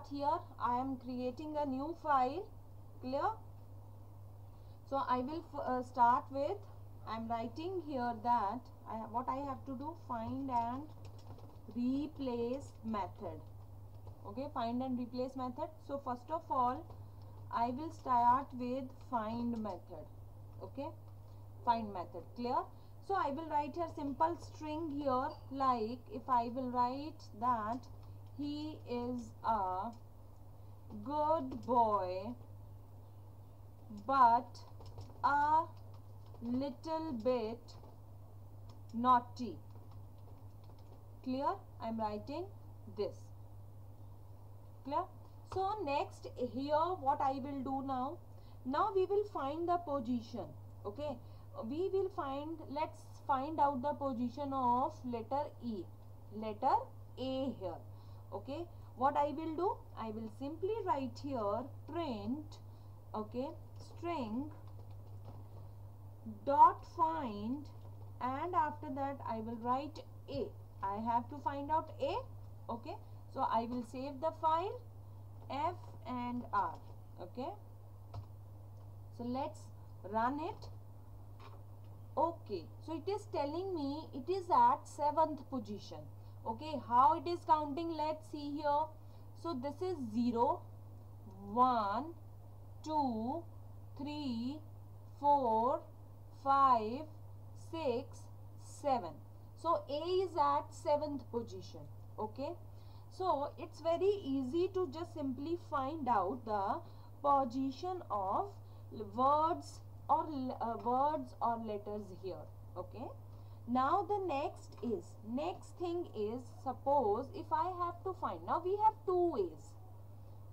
here. I am creating a new file. Clear? So I will start with, I am writing here that what I have to do, find and replace method. Okay, find and replace method. So first of all, I will start with find method. Okay, find method. Clear? So I will write here simple string here, like if I will write that he is a good boy but a little bit naughty. Clear? I am writing this. Clear? So next here what I will do now, we will find the position. Okay, we will find, let's find out the position of letter E, letter A here. Okay, what I will do, I will simply write here print, okay, string dot find, and after that I will write A. I have to find out A. Okay, so I will save the file F and R. Okay, so let's run it. Okay, so it is telling me it is at 7th position. Okay, how it is counting, let's see here. So this is 0, 1, 2, 3, 4, 5, 6, 7. So A is at 7th position. Okay, so it's very easy to just simply find out the position of words or letters here. Okay, now the next thing is, suppose if I have to find, now we have two ways.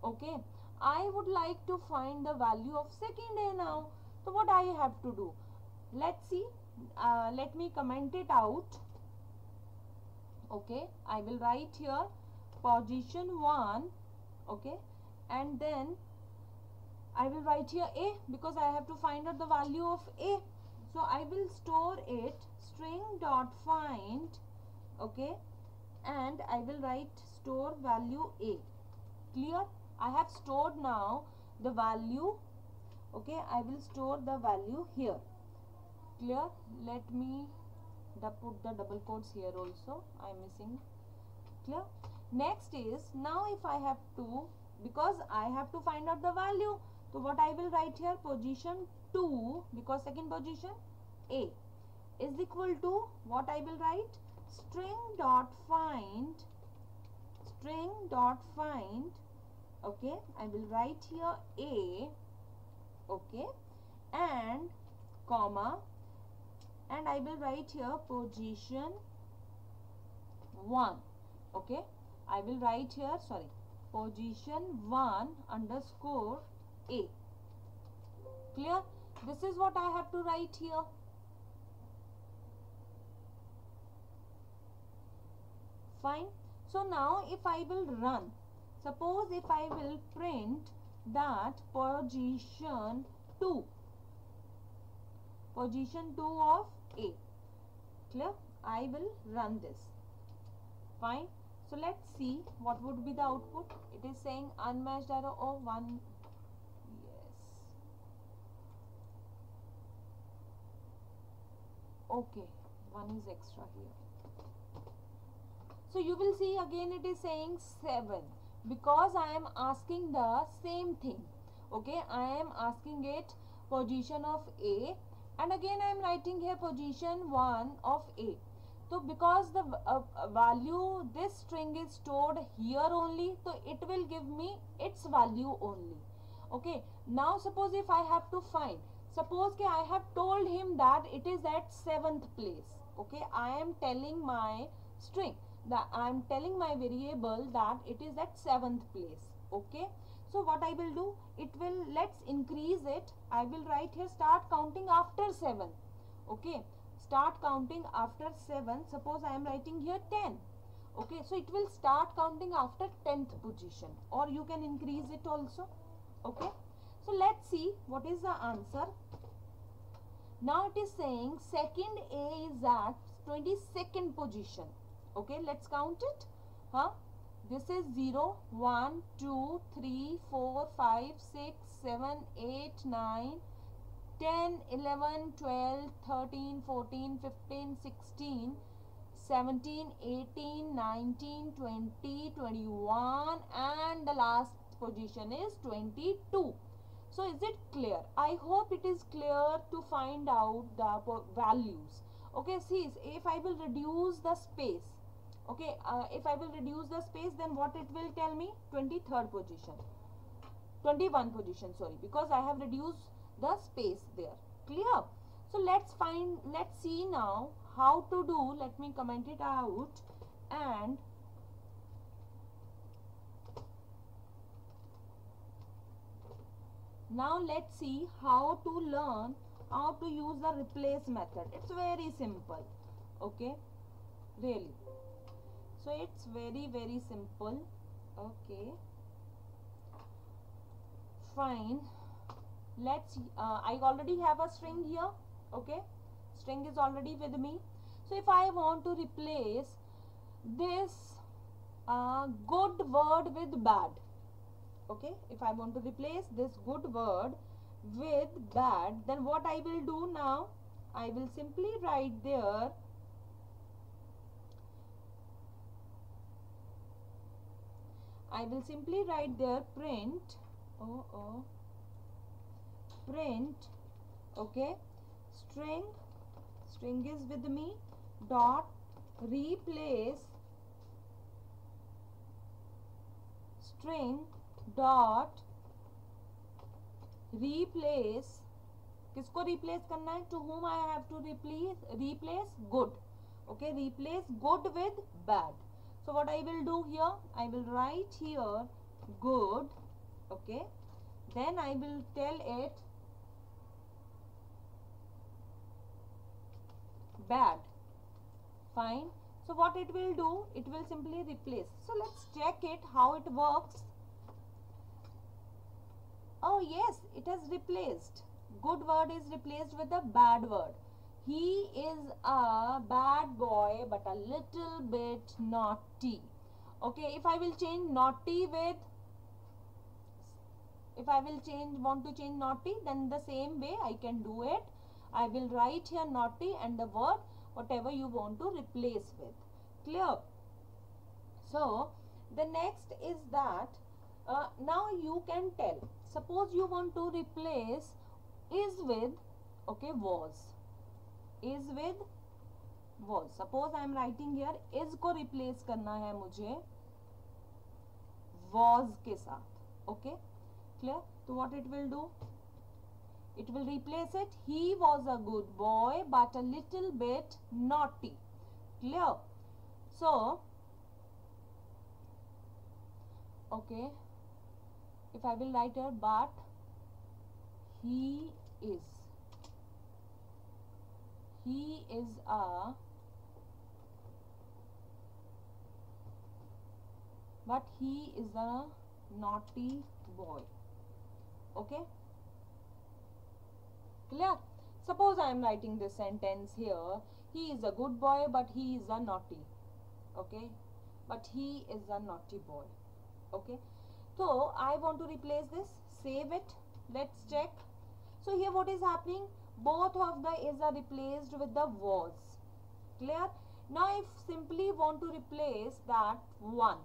Okay, I would like to find the value of second A now. So what I have to do, let's see, let me comment it out. Okay, I will write here position 1. Okay, and then I will write here A, because I have to find out the value of A. So I will store it string dot find. Okay, and I will write store value A. Clear? I have stored now the value. Okay, I will store the value here. Clear? Let me put the double quotes here also. I am missing. Clear? Next is, now if I have to, because I have to find out the value, so what I will write here, position 2, because second position A, is equal to, what I will write, string dot find. Okay, I will write here A. Okay, and comma, and I will write here position 1. Okay, I will write here, sorry, position 1 underscore A. Clear? This is what I have to write here. Fine. So now if I will run, suppose if I will print that position 2 of A. Clear? I will run this. Fine. So let's see what would be the output. It is saying unmatched arrow of 1. Yes. Okay, 1 is extra here. So you will see again it is saying 7, because I am asking the same thing. Okay, I am asking it position of A, and again I am writing here position 1 of A. So because the value, this string is stored here only, so it will give me its value only. Okay, now suppose if I have to find, suppose I have told him that it is at 7th place. Okay, I am telling my string, that I am telling my variable that it is at 7th place. Okay, so what I will do, it will, let's increase it. I will write here start counting after 7. Okay, start counting after 7. Suppose I am writing here 10. Okay, so it will start counting after 10th position, or you can increase it also. Okay, so let's see what is the answer. Now it is saying second A is at 22nd position. Okay, let's count it. This is 0, 1, 2, 3, 4, 5, 6, 7, 8, 9, 10, 11, 12, 13, 14, 15, 16, 17, 18, 19, 20, 21, and the last position is 22. So is it clear? I hope it is clear to find out the values. Okay, see, if I will reduce the space, okay, if I will reduce the space, then what it will tell me? 23rd position, 21 position, sorry, because I have reduced the space there. Clear? So let's see now how to do. Let me comment it out. And now let's see how to learn how to use the replace method. It's very simple. Okay, really. So it's very simple. Okay, fine. Let's I already have a string here. Okay, string is already with me. So if I want to replace this good word with bad, okay, if I want to replace this good word with bad, then what I will do now, I will simply write there print print, okay, string is with me, dot replace string dot replace, किसको replace करना है? To whom I have to replace good. Okay, replace good with bad. So what I will do here, I will write here good. Okay, then I will tell it bad. Fine. So what it will do, it will simply replace. So let's check it how it works. Oh yes, it has replaced. Good word is replaced with a bad word. He is a bad boy but a little bit naughty. Okay, if I will change naughty with, if I will want to change naughty, then the same way I can do it. I will write here naughty and the word whatever you want to replace with. Clear? So the next is that now you can tell. Suppose you want to replace is with, okay, was. Is with was. Suppose I am writing here is को replace करना है मुझे was के साथ. Okay, clear? So what it will do? It will replace it. He was a good boy but a little bit naughty. Clear? So, okay, if I will write here but he is a naughty boy. Okay, clear? Suppose I am writing this sentence here, he is a good boy but he is a naughty. Okay, but he is a naughty boy. Okay, so I want to replace this. Save it. Let's check. So here what is happening? Both of the is are replaced with the was. Clear? Now if simply want to replace that one.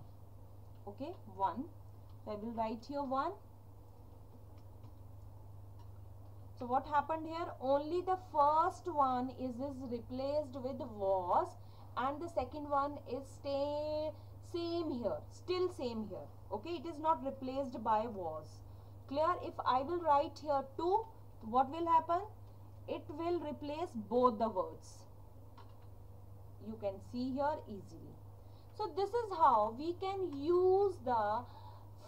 Okay, one. So I will write here one. So what happened here? Only the first one is replaced with was and the second one is same here. Still same here. Okay, it is not replaced by was. Clear? If I will write here 2, what will happen? It will replace both the words. You can see here easily. So this is how we can use the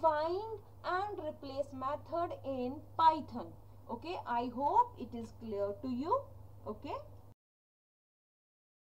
find and replace method in Python. Okay, I hope it is clear to you. Okay.